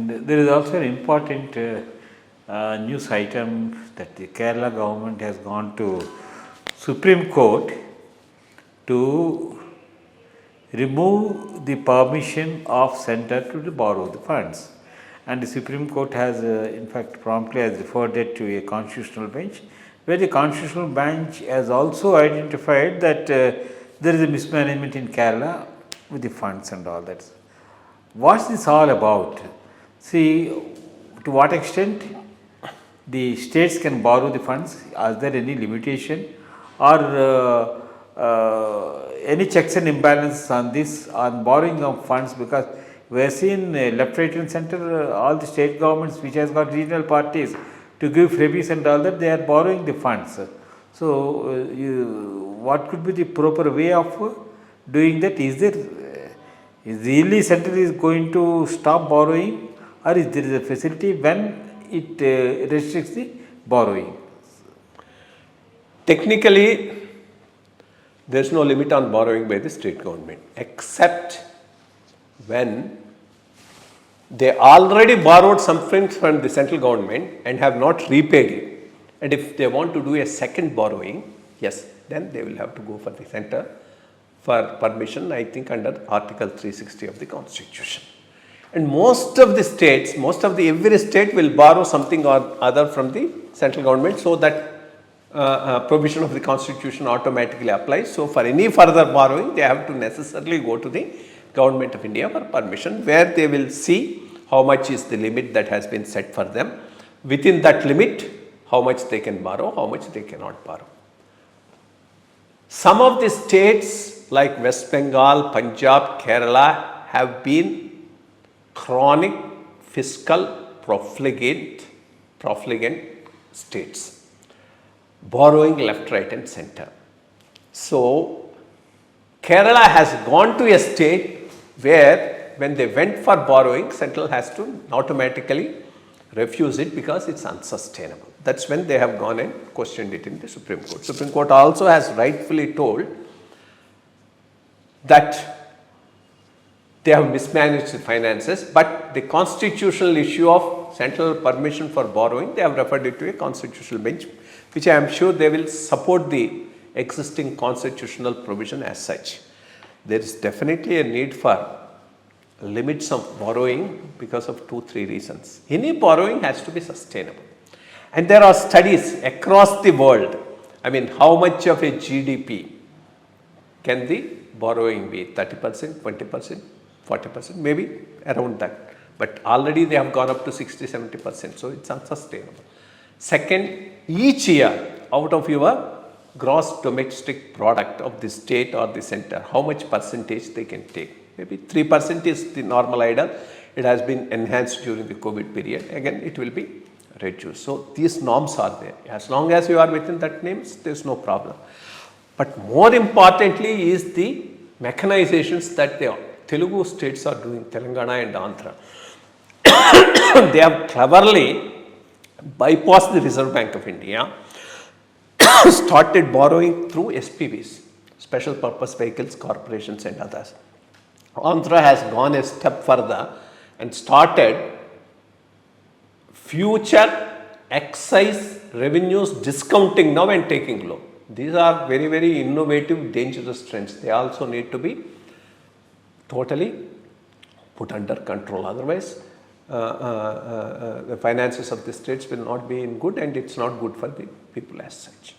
And there is also an important news item that the Kerala government has gone to Supreme Court to remove the permission of centre to borrow the funds. And the Supreme Court has in fact promptly has referred it to a constitutional bench, where the constitutional bench has also identified that there is a mismanagement in Kerala with the funds and all that. What's this all about? See, to what extent the states can borrow the funds? Is there any limitation or any checks and imbalances on this, on borrowing of funds? Because we have seen left, right and center, all the state governments which has got regional parties to give freebies and all that, they are borrowing the funds. So, what could be the proper way of doing that? Is really central is going to stop borrowing, or is there a facility when it restricts the borrowing? Technically, there is no limit on borrowing by the state government, except when they already borrowed something from the central government and have not repaid it. And if they want to do a second borrowing, yes, then they will have to go for the center for permission, I think under Article 360 of the Constitution. And most of the states, every state will borrow something or other from the central government, so that provision of the Constitution automatically applies. So, for any further borrowing, they have to necessarily go to the Government of India for permission, where they will see how much is the limit that has been set for them. Within that limit, how much they can borrow, how much they cannot borrow. Some of the states like West Bengal, Punjab, Kerala have been chronic fiscal profligate states, borrowing left, right and center. So, Kerala has gone to a state where when they went for borrowing, central has to automatically refuse it because it's unsustainable. That's when they have gone and questioned it in the Supreme Court. Supreme Court also has rightfully told that they have mismanaged the finances, but the constitutional issue of central permission for borrowing, they have referred it to a constitutional bench, which I am sure they will support the existing constitutional provision as such. There is definitely a need for limits of borrowing because of 2-3 reasons. Any borrowing has to be sustainable. And there are studies across the world. I mean, how much of a GDP can the borrowing be? 30%, 20%, 40%, maybe around that. But already they have gone up to 60-70%, so it's unsustainable. Second, each year out of your gross domestic product of the state or the center, how much percentage they can take? Maybe 3% is the normal idea. It has been enhanced during the COVID period. Again, it will be reduced. So, these norms are there. As long as you are within that names, there is no problem. But more importantly is the mechanizations that the Telugu states are doing, Telangana and Andhra. They have cleverly bypassed the Reserve Bank of India, started borrowing through SPVs, special purpose vehicles, corporations and others. Andhra has gone a step further and started future excise revenues discounting now and taking loan. These are very, very innovative, dangerous trends. They also need to be totally put under control. Otherwise, the finances of the states will not be in good, and it's not good for the people as such.